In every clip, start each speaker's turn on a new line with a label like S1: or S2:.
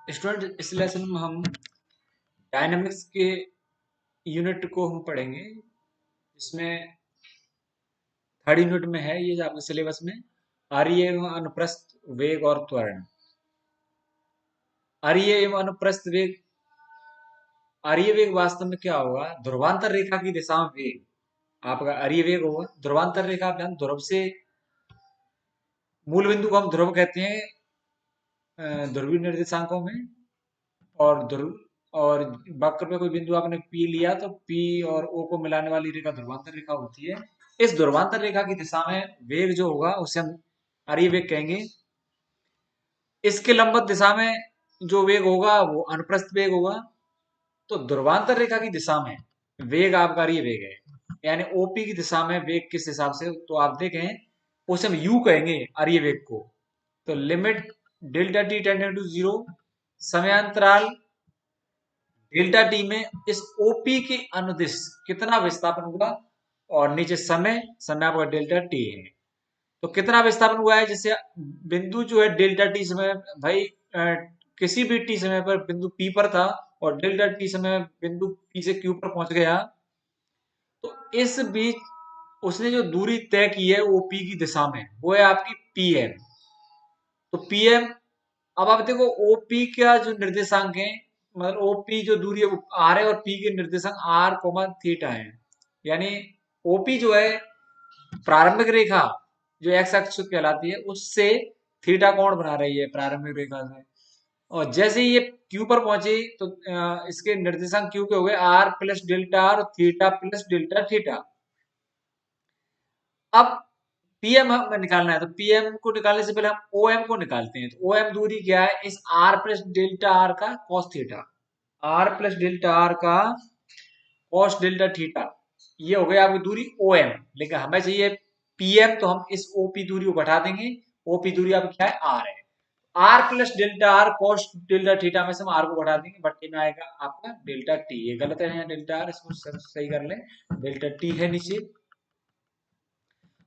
S1: Student, इस lesson में हम डायनामिक्स के यूनिट को हम पढ़ेंगे। इसमें थर्ड यूनिट में है ये आपके सिलेबस में आर्य एवं अनुप्रस्थ वेग और त्वरण। आर्य एवं अनुप्रस्थ वेग, आर्य वेग वास्तव में क्या होगा? ध्रुवांतर रेखा की दिशा में वेग आपका आर्य वेग होगा। ध्रुवांतर रेखा आप ध्यान, ध्रुव से मूल बिंदु को हम ध्रुव कहते हैं ध्रुवीय निर्देशांकों में। और ध्रुव और वक्र पे कोई बिंदु आपने पी लिया तो पी और ओ को मिलाने वाली रेखा ध्रुवांतर रेखा होती है। इस ध्रुवांतर रेखा की दिशा में वेग जो होगा उसे हम आर्य वेग कहेंगे। इसके लंबवत दिशा में जो वेग होगा वो अनुप्रस्थ वेग होगा। तो ध्रुवांतर रेखा की दिशा में वेग आपका आर्य वेग है, यानी ओपी की दिशा में वेग किस हिसाब से, तो आप देखें उसे हम यू कहेंगे आर्य वेग को। तो limit delta T tending to zero, समयांतराल डेल्टा टी में इस ओपी के अनुदिश कितना विस्थापन हुआ, और नीचे समय, समय आपका डेल्टा टी है। तो कितना विस्थापन हुआ है, जैसे बिंदु जो है डेल्टा टी समय भाई किसी भी टी समय पर बिंदु पी पर था और डेल्टा टी समय बिंदु पी से क्यू पर पहुंच गया, तो इस बीच उसने जो दूरी तय की है ओपी की दिशा में वो है आपकी पीएम। तो पीएम, अब आप देखो ओपी का जो निर्देशांक है, मतलब ओपी जो दूरी है वो आर है और पी के निर्देशांक आर कोमा थीटा है। यानी ओपी जो है प्रारंभिक रेखा जो एक्स अक्ष कहलाती है उससे थीटा कोण बना रही है प्रारंभिक रेखा से। और जैसे ही ये क्यू पर पहुंची तो इसके निर्देशांक क्यू के हो गए आर प्लस डेल्टा आर और थीटा प्लस डेल्टा थीटा। अब पीएम हमें निकालना है, तो पीएम को निकालने से पहले हम ओएम को निकालते हैं। तो ओएम दूरी क्या है? इस आर प्लस डेल्टा आर का cos theta, R plus delta R का कॉस डेल्टा थीटा, ये हो गया आपकी दूरी ओएम। लेकिन हमें चाहिए पीएम, तो हम इस ओपी दूरी को घटा देंगे। ओपी दूरी आपकी क्या है? आर है। R plus delta R cos delta theta में से हम आर को घटा देंगे, बट्टे में आएगा आपका डेल्टा टी। ये गलत है यहाँ डेल्टा आर, इसको सही कर लें। डेल्टा टी है नीचे,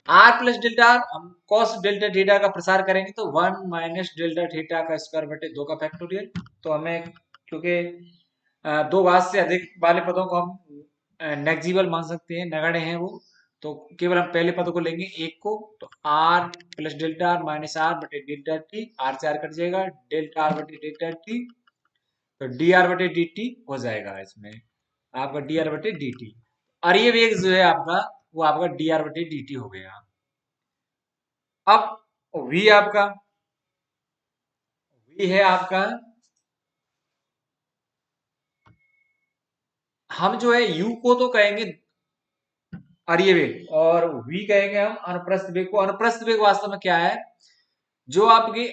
S1: आर प्लस डेल्टा आर, हम कॉस डेल्टा थीटा का प्रसार करेंगे तो 1 माइनस डेल्टा थीटा का स्क्वायर बटे 2 का फैक्टोरियल। तो हमें क्योंकि दो घात से अधिक वाले पदों को हम नेग्जिबल मान सकते हैं, नगण्य हैं वो, तो केवल हम पहले पद को लेंगे एक को। तो R plus delta R minus R बटे डेल्टा टी, आर से आर कट जाएगा, डेल्टा आर बटे डेल्टा टी, तो डी आर बटे डी टी हो जाएगा इसमें आपका डी आर बटे डी टी। और ये वेग जो है आपका वो आपका डी आर बटे डी टी हो गया। अब v आपका, v है आपका, हम जो है u को तो कहेंगे आर्य वेग और v कहेंगे हम अनुप्रस्थ वेग को। अनुप्रस्थ वेग वास्तव में क्या है? जो आपकी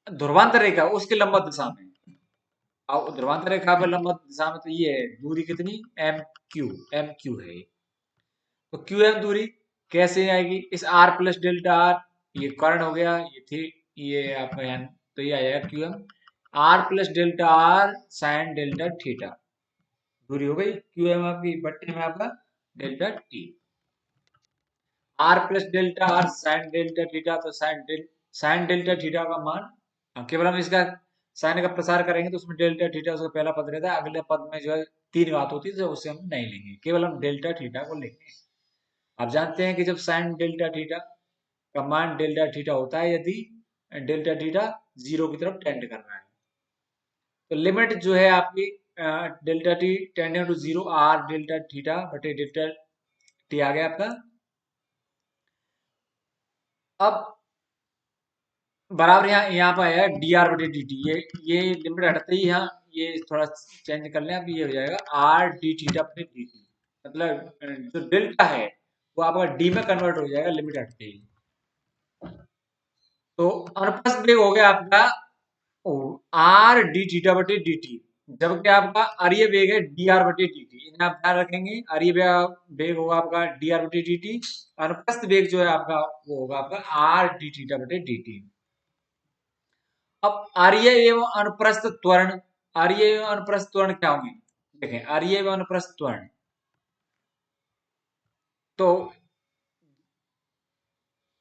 S1: ध्रुवांतर रेखा उसके लंबवत दिशा में, अब ध्रुवांतर रेखा पर लंबवत दिशा में, तो ये है दूरी कितनी? एम क्यू, एम क्यू है। तो क्यू एम दूरी कैसे आएगी? इस आर प्लस डेल्टा आर, ये कर्ण हो गया, ये थी, ये आपका यहाँ, तो ये आ जाएगा Q M R plus delta R sine delta theta, दूरी हो गई क्यू एम आपकी, बट्टे में आपका delta T. R plus delta R sine delta theta, तो साइन डेल्टा थीटा का मान, केवल हम इसका साइन का प्रसार करेंगे तो उसमें डेल्टा थीटा उसका पहला पद रहता है, अगले पद में जो है तीन घात होती है, तो उसे हम नहीं लेंगे, केवल हम डेल्टा थीटा को लेंगे। आप जानते हैं कि जब साइन डेल्टा थीटा का मान डेल्टा थीटा होता है यदि डेल्टा थीटा जीरो की तरफ टेंड कर रहा है, तो लिमिट जो है आपकी delta T tending to zero, R delta theta बटे डेल्टा टी आ गया आपका। अब बराबर यहाँ पर आया डी आर बटे डी टी, ये लिमिट हटते ही यहाँ ये थोड़ा चेंज कर लें, अब ये हो जाएगा आर डी थीटा बटे डी टी, मतलब जो डेल्टा है वो आपका डी में कन्वर्ट हो जाएगा लिमिट हटते ही। तो अनुप्रस्थ वेग हो गया आपका आर डी थीटा बटे डी टी, जबकि आपका आर्य वेग है डी आर बटे डी टी। इन्हें आप ध्यान रखेंगे, आर्य वेग होगा आपका डी आर बटे डी टी, अनुप्रस्थ वेग जो है आपका वो होगा आपका आर डी थीटा बटे डी टी। अब आर्य एवं अनुप्रस्थ त्वरण, आर्य एवं अनुप्रस्थ त्वरण क्या होंगे? देखें आर्य एवं अनुप्रस्थ त्वरण, तो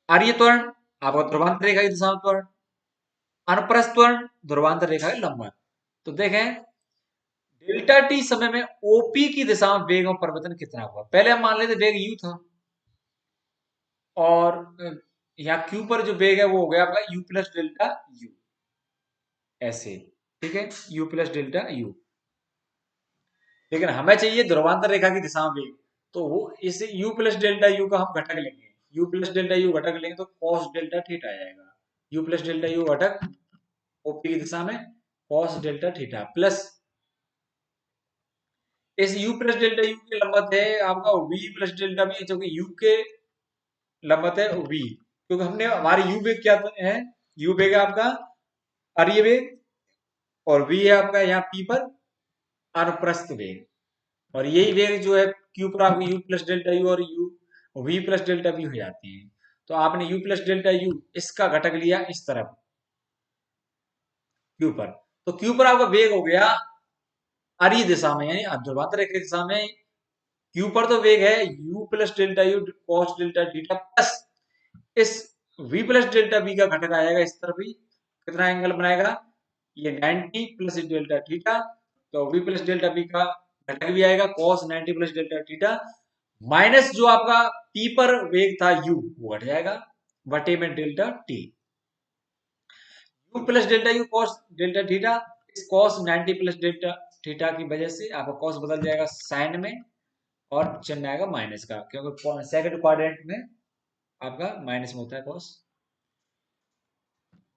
S1: आर्य त्वरण आपका ध्रुवांतर रेखा की दिशा में त्वरण, अनुप्रस्थ त्वरण ध्रुवांतर रेखा के लंबवत। तो देखें डेल्टा टी समय में ओपी की दिशा में वेग में परिवर्तन कितना हुआ। पहले हम मान लेते वेग यू था और यहाँ क्यू पर जो वेग है वो हो गया आपका यू प्लस डेल्टा यू, ऐसे, ठीक है, यू प्लस डेल्टा यू। लेकिन हमें चाहिए ध्रुवांतर रेखा की दिशा में वेग, तो वो इस यू प्लस डेल्टा यू का हम घटक लेंगे, यू प्लस डेल्टा यू घटक लेंगे तो कॉस डेल्टा थीटा आ जाएगा। यू प्लस डेल्टा यू घटक ओपी की दिशा में कॉस डेल्टा थीटा प्लस इस यू प्लस डेल्टा यू की लंबत है आपका वी प्लस डेल्टा वी, जो कि यू के लंबत है वी, क्योंकि हमने हमारे यू वेग क्या है, यू वेग है आपका अर्य वेग और वी है आपका यहाँ पी पर अनुप्रस्थ वेग, और यही वेग जो है क्यू पर आपको यू प्लस डेल्टा यू और U V plus delta V हो जाते हैं। तो आपने यू प्लस डेल्टा यू इसका घटक लिया इस तरफ क्यू पर, तो क्यू पर आपका वेग हो गया अर्य दिशा में यानी ध्रुवांतर रेखा की दिशा में। क्यू पर तो वेग है you plus delta you cos delta theta plus इस v प्लस डेल्टा v का घटक आएगा इस तरफ भी, कितना एंगल बनाएगा ये 90 प्लस डेल्टा थीटा, तो v प्लस डेल्टा v का घटक भी आएगा cos 90 plus delta theta minus जो आपका p पर वेग था u वो घट जाएगा बटे में delta t, u plus delta u cos delta theta, इस cos 90 प्लस डेल्टा थीटा की वजह से आपका cos बदल जाएगा साइन में और चिन्ह आएगा माइनस का, क्योंकि सेकंड क्वाड्रेंट में आपका माइनस में होता है cos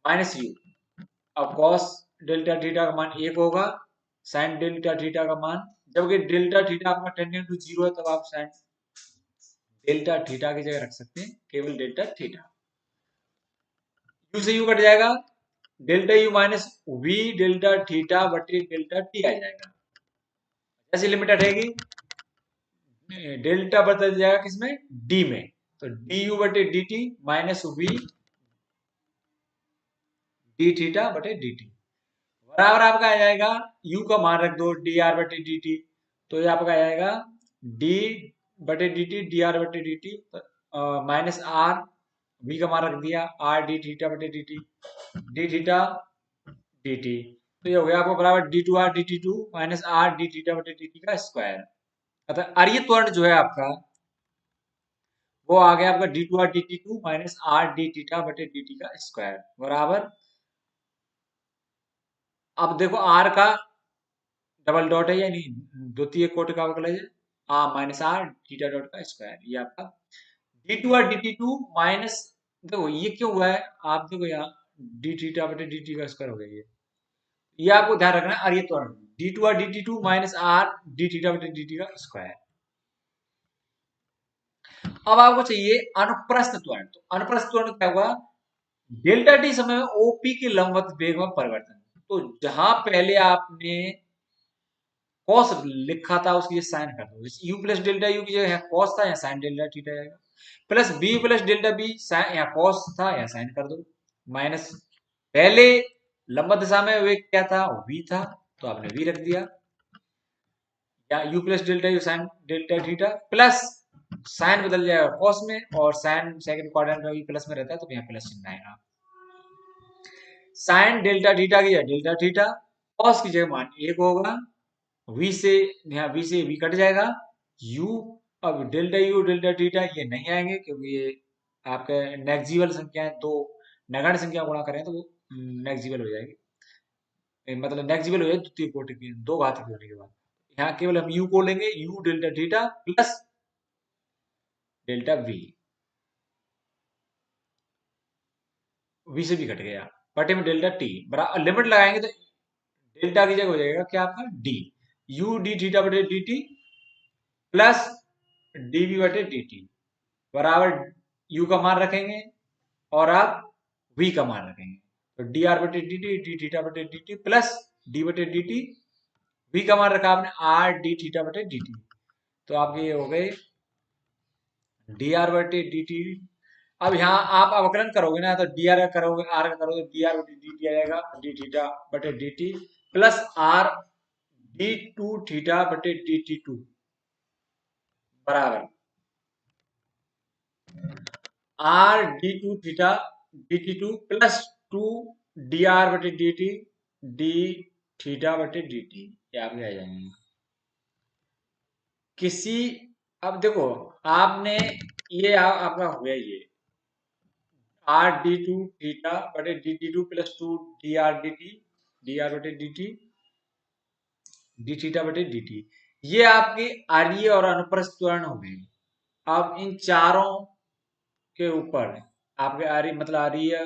S1: माइनस यू। अब cos डेल्टा थीटा का मान 1 होगा, sin डेल्टा थीटा का मान, जबकि डेल्टा थीटा आपका टेंडेंट टू 0 है, तब आप sin डेल्टा थीटा की जगह रख सकते हैं केवल डेल्टा थीटा। यू से यू कट जाएगा, delta U minus we delta theta बटे डेल्टा टी आ जाएगा। जैसी लिमिट हटेगी डेल्टा बदल जाएगा किसमें डी में, तो डी यू बटे D T minus V D theta बटे डी टी बराबर आपका आ जाएगा u का मान रख दो डी आर बटे डी टी, तो ये आपका आ जाएगा डी बटे डी टी डी आर बटे D T minus R, v का मान रख दिया आर डी थीटा बटे D T D theta D T, तो ये हो गया आपको बराबर D two R D T two minus are D theta बटे डी टी का स्क्वायर। अतः अर्य त्वरण जो है आपका वो आ गया आपका D two R D T two minus are D theta बटे डी टी का स्क्वायर बराबर, अब देखो आर का डबल डॉट है यानी द्वितीय कोटि का अवकलज है आ माइनस आर थीटा डॉट का स्क्वायर, ये आपका D two R D T two minus, देखो ये क्यों हुआ है, आप देखो यहाँ डी थीटा बटे डी टी का स्क्वायर हो गया ये आपको ध्यान रखना है अर्य त्वरण D two R D T two minus are D theta बटे डी टी का स्क्वायर। अब आपको चाहिए अनुप्रस्थ त्वरण, तो अनुप्रस्थ त्वरण क्या हुआ, डेल्टा टी समय में ओपी के लंबवत वेग में परिवर्तन, तो जहां पहले आपने कॉस लिखा था उसकी साइन कर दो, यू प्लस डेल्टा यू की जगह यहाँ कॉस था यहाँ साइन डेल्टा थीटा आएगा, plus B plus delta B यहाँ कॉस था यहाँ साइन कर दो, माइनस पहले लंबवत दिशा में वे क्या था वी था तो आपने वी रख दिया, या you plus delta you sign delta theta plus sign बदल जाएगा कॉस में और साइन सेकंड क्वाड्रेंट में भी प्लस में रहता है तो यहाँ प्लस चिन्ह आएगा, साइन डेल्टा थीटा की जगह डेल्टा थीटा, कॉस की जगह मान 1 होगा, v से यहाँ v से v कट जाएगा, u अब डेल्टा यू डेल्टा थीटा ये नहीं आएंगे क्योंकि ये आपके नेगजिबल संख्या है, दो नगण्य संख्या गुणा करें तो वो नेगजिबल हो जाएगी, मतलब नेगजिबल हो जाएगी द्वितीय कोटि की दो घात होने के बाद, यहाँ केवल हम u को लेंगे u delta theta plus delta v से भी कट गया बटे में डेल्टा t बराबर लिमिट लगाएंगे तो डेल्टा की जगह हो जाएगा क्या आपका d u डी थीटा बटे डी टी प्लस डीवी बटे डी टी बराबर u का मान रखेंगे और आप v का मान रखेंगे, तो डी आर बटे डी टी डी थीटा बटे डी टी प्लस डी बटे डी टी, v का मान रखा आपने आर डी थीटा बटे डी टी, तो आपके ये हो गए डी आर बटे डी टी। अब यहाँ आप अवकलन करोगे ना तो डी आर करोगे आर का करोगे डी आर बटे डी टी आ जाएगा डी थीटा बटे D T plus R D two theta बटे डी टी टू बराबर R D two theta D T two plus two D R बटे डी टी डी थीटा बटे D T, ये आगे आ जाएंगे किसी। अब देखो, आपने ये आपका हो गया ये आर डी टू थीटा बटे D T two plus two D R D T, D R बटे डी टी, डी थीटा बटे डी टी। ये आपके आर्य और अनुप्रस्थ त्वरण हो गए। अब इन चारों के ऊपर आपके आर्य मतलब आर्य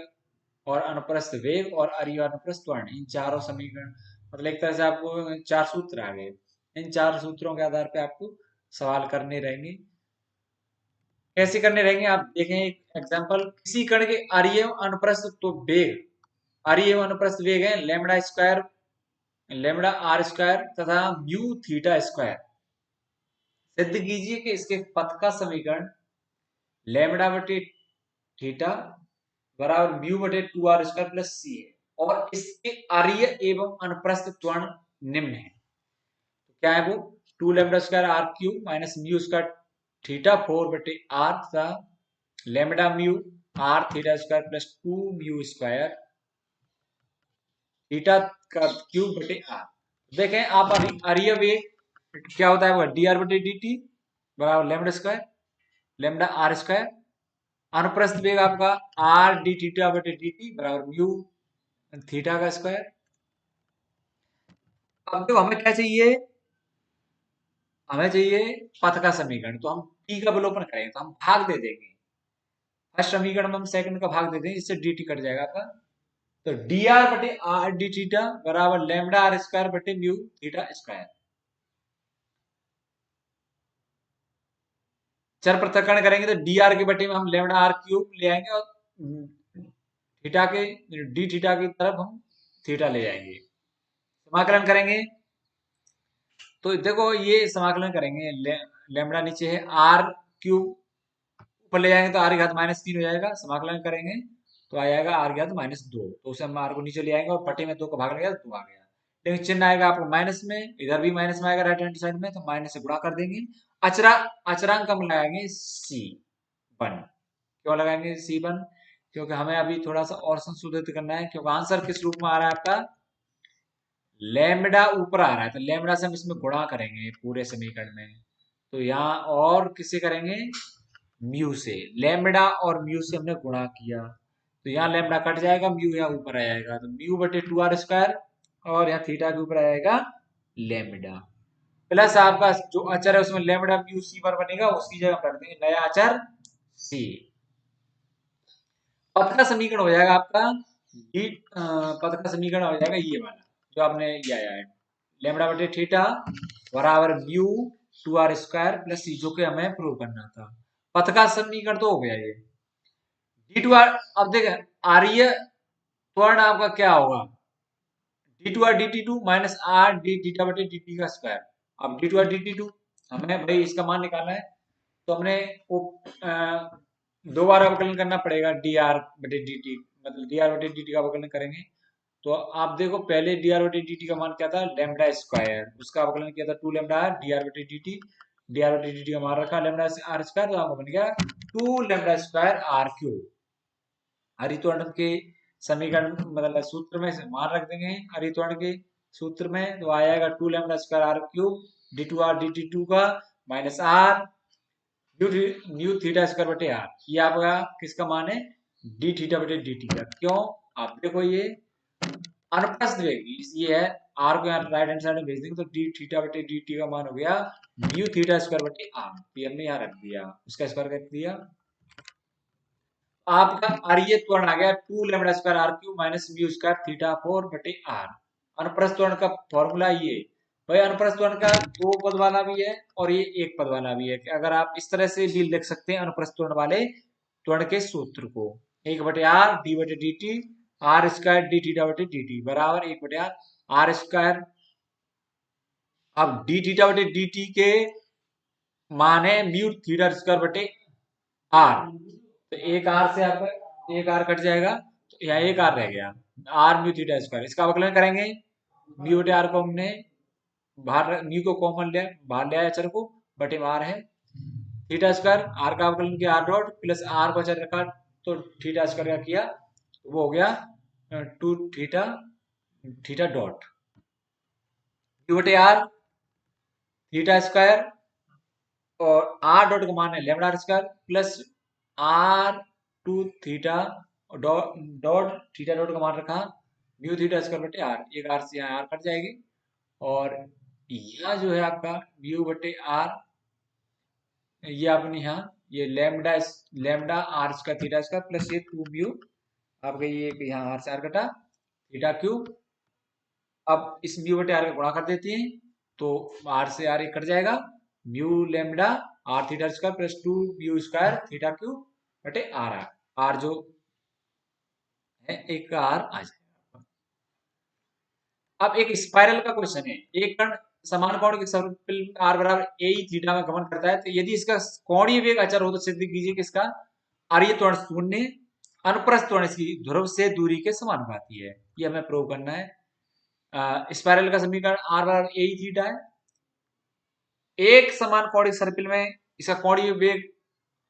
S1: और अनुप्रस्थ वेग और आर्य और अनुप्रस्थ त्वरण, इन चारों समीकरण मतलब एक तरह से आपको चार सूत्र आ गए। इन चार सूत्रों के आधार पे आपको सवाल करने रहेंगे। कैसे करने रहेंगे आप देखें एक एग्जांपल। किसी कण के आर्य अनुप्रस्थ तो वेग, आर्य अनुप्रस्थ वेग है lambda square, lambda R square तथा म्यू थीटा स्क्वायर। सिद्ध कीजिए कि इसके पथ का समीकरण लेमड़ा बटे थीटा बराबर म्यू बटे टू आर स्क्वायर प्लस सी है और इसके आर्य एवं अनुप्रस्थ त्वरण निम्न है। तो क्या है वो? Two lambda square are cube minus mu square theta four बटे आर तथा lambda mu R theta square plus two mu square theta का क्यूब बटे आर। देखें आप आर्य वेग क्या होता है वो डी आर बटे डी टी बराबर lambda square lambda R square. अनुप्रस्थ वेग आपका आर डी थीटा बटे डी टी बराबर म्यू थीटा का स्क्वायर। अब तो हमें क्या चाहिए? हमें चाहिए पथ का समीकरण। तो हम टी का अवलोकन करेंगे तो हम भाग दे देंगे। फर्स्ट समीकरण में हम सेकंड का भाग दे देंगे, इससे डी टी कट जाएगा आपका। तो डी आर बटे आर डी थीटा बराबर लेमड़ा आर स्क्वायर बटे म्यू थीटा स्क्वायर। चर पृथक्करण करेंगे तो डी आर के बटे में हम लेमड़ा आर क्यूब ले आएंगे और थीटा के डी थीटा की तरफ हम थीटा ले जाएंगे। समाकलन करेंगे तो देखो ये समाकलन करेंगे लेमड़ा नीचे है आर क्यूब, ऊपर ले जाएंगे तो आर की घात माइनस तीन हो जाएगा। समाकलन करेंगे तो आ जाएगा आर की घात माइनस दो। तो उसे हम आर को नीचे ले आएंगे और पट्टी में दो का भाग लगेगा तो दो आ गया। लेकिन चिन्ह आएगा आपको माइनस में, इधर भी माइनस में आएगा राइट हैंड साइड में, तो माइनस से गुणा कर देंगे। अचरांक हम लगाएंगे सी वन। क्यों लगाएंगे सी वन? क्योंकि हमें अभी थोड़ा सा और संशोधित करना है, क्योंकि आंसर किस रूप में आ रहा है आपका लेमड़ा ऊपर आ रहा है, तो लेमड़ा से हम इसमें गुणा करेंगे पूरे समीकरण में। तो यहाँ और किसे करेंगे? म्यू से। लेमड़ा और म्यू से हमने गुणा किया तो यहाँ लेमड़ा कट जाएगा, म्यू यहाँ ऊपर आ जाएगा, तो म्यू बटे टू आर स्क्वायर और यहाँ थीटा के ऊपर आ जाएगा लेमड़ा प्लस आपका जो अचर है उसमें लेमड़ा म्यू सी वन बनेगा, उसकी जगह कर देंगे नया अचर सी। पथ का समीकरण हो जाएगा आपका डी, पथ का समीकरण हो जाएगा ये वाला जो आपने ये आया है लेमड़ा बटे थीटा बराबर mu two r square plus C, जो कि हमें प्रूव करना था। पथ का समीकरण तो हो गया ये डी टू आर। अब देखें आर्य त्वरण आपका क्या होगा? D two R D T two minus are D theta बटे डी टी का स्क्वायर। अब D two R D T two हमें भाई इसका मान निकालना है, तो हमने वो दो बार अवकलन करना पड़ेगा डी आर बटे डी टी, मतलब डी आर बटे डी टी का अवकलन करेंगे। तो आप देखो पहले डी आर बटे डी टी का मान क्या था? लेमड़ा स्क्वायर, उसका अवकलन किया था two lambda R D R बटे डी टी, डी आर बटे डी टी का मान रखा लेमड़ा आर स्क्वायर, तो आपको बन गया two lambda square are cube. हरित्वर्ण के समीकरण मतलब सूत्र में से मान रख देंगे हरित्वर्ण के सूत्र में, तो आ जाएगा two lambda square are cube d two R D T two का minus r nu theta square बटे आर। ये आपका किसका मान है? डी थीटा बटे डी टी का। क्यों? आप देखो ये अनुप्रस्थ वेग ये है, आर को यहाँ राइट हैंड साइड में भेज देंगे तो डी थीटा बटे डी टी का मान हो गया न्यू थीटा स्क्वायर बटे आर। ये हमने यहाँ रख दिया, उसका स्क्वायर कर दिया। आपका आर्य त्वरण आ गया two lambda square are cube minus mu square theta four बटे आर। अनुप्रस्थ त्वरण का फॉर्मूला ये भाई, अनुप्रस्थ त्वरण का दो पद वाला भी है और ये एक पद वाला भी है। अगर आप इस तरह से भी लिख सकते हैं अनुप्रस्थ त्वरण वाले त्वरण के सूत्र को, एक बटे आर डी बटे D T R square D theta बटे डी टी बराबर एक बटे आर आर स्क्वायर। अब डी थीटा बटे डी टी के मान है म्यू थीटा स्क्वायर बटे आर, तो एक आर से आपका एक आर कट जाएगा तो यहाँ एक आर रह गया आर म्यू थीटा स्क्वायर। इसका अवकलन करेंगे म्यू बटे आर को हमने बाहर म्यू को कॉमन लिया, बाहर ले आया अचर को, बटे में आर है थीटा स्क्वायर, आर का अवकलन किया आर डॉट प्लस आर को अचर रखा तो थीटा स्क्वायर का किया तो वो हो गया two theta theta dot. Mu बटे आर थीटा स्क्वायर और आर डॉट का मान है lambda R square plus R two theta dot dot theta dot का मान रखा म्यू थीटा स्क्वायर बटे आर, एक आर से यहाँ आर कट जाएगी और यहाँ जो है आपका म्यू बटे आर, ये आपने यहाँ ये lambda lambda R square theta square plus ये टू म्यू आपका ये यहाँ आर से आर कटा थीटा क्यूब। अब इस म्यू बटे आर का गुणा कर देते हैं तो आर से आर एक कट जाएगा, mu lambda R theta square plus two mu square theta cube बटे आर आर, आर जो है एक का आर आ जाएगा। अब एक स्पाइरल का क्वेश्चन है, एक कण समान कोण के सर्पिल आर बराबर ए थीटा में गमन करता है, तो यदि इसका कोणीय वेग अचर हो तो सिद्ध कीजिए कि इसका आर्य त्वरण शून्य अनुप्रस्थ त्वरण इसकी ध्रुव से दूरी के समानुपाती है। ये हमें प्रूव करना है। स्पाइरल का समीकरण आर बराबर ए थीटा है, एक समान कोणिक सर्पिल में इसका कोणीय वेग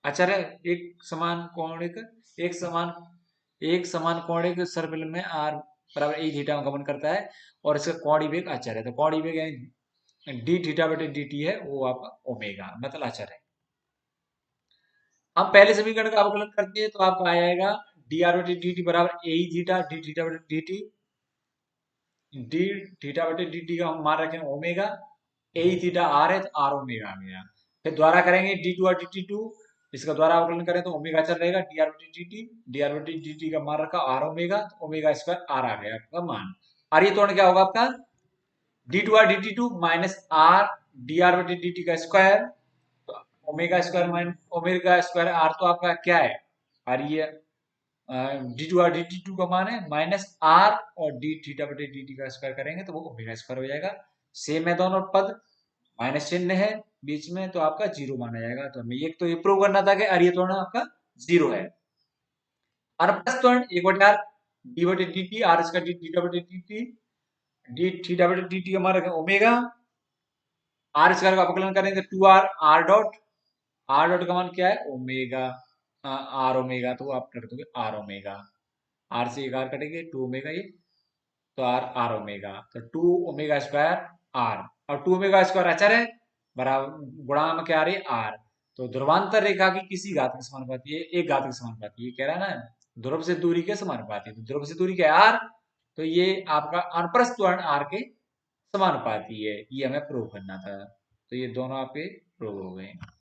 S1: अचर है, एक समान कोणिक सर्पिल में आर बराबर ए थीटा में गमन करता है और इसका कोणीय वेग अचर है, तो कोणीय वेग यानी डी थीटा बटे डी टी है, वो आपका ओमेगा मतलब अचर है। हम पहले समीकरण का अवकलन करते हैं तो आपको आ जाएगा डी आर बटे डी टी बराबर ए थीटा डी थीटा बटे डी टी, डी थीटा बटे डी टी का हम मान रखें ओमेगा, ए थीटा आर है तो आर ओमेगा आ गया। फिर द्वारा करेंगे डी टू और डी टी टू, इसका द्वारा अवकलन करें तो ओमेगा चल रहेगा डी आर बटी डी टी, डी आर बटी डी टी का मान रखा आर ओमेगा, तो ओमेगा स्क्वायर आर आ गया आपका मान। आर ये त्वरण क्या होगा आपका D two R D T two minus R D r बटी डी टी का स्क्वायर, तो omega square minus omega square r तो आपका क्या है आर ये d two R D T two का मान है माइनस आर और डी थीटा बटे डी टी का स्क्वायर करेंगे तो वो ओमेगा स्क्वायर हो जाएगा। सेम है दोनों पद, माइनस चिन्ह है बीच में तो आपका जीरो माना जाएगा। तो हमें एक तो ये प्रूव करना था कि आर्य त्वरण आपका जीरो है। अनुप्रस्थ त्वरण एक बटे आर डी बटे डी टी आर इसका डी थीटा बटे डी टी, डी थीटा बटे डी टी हमारा ओमेगा, आर स्क्वायर का अवकलन करेंगे टू आर आर डॉट का मान क्या है ओमेगा, आर ओमेगा, तो आप कर दोगे आर ओमेगा, आर से एक आर कटेंगे टू ओमेगा ये, तो आर आर ओमेगा, तो टू ओमेगा स्क्वायर आर, और टू ओमेगा स्क्वायर अचर है बराबर गुणा में क्या आ रही है आर, तो ध्रुवांतर रेखा की किसी घात के समानुपाती है, एक घात के समानुपाती है, कह रहा है ना ध्रुव से दूरी के समानुपाती है, तो ध्रुव से दूरी क्या है आर, तो ये आपका अनुप्रस्थ त्वरण आर के समानुपाती है, ये हमें प्रूव करना था। तो ये दोनों आपके प्रूव हो गए।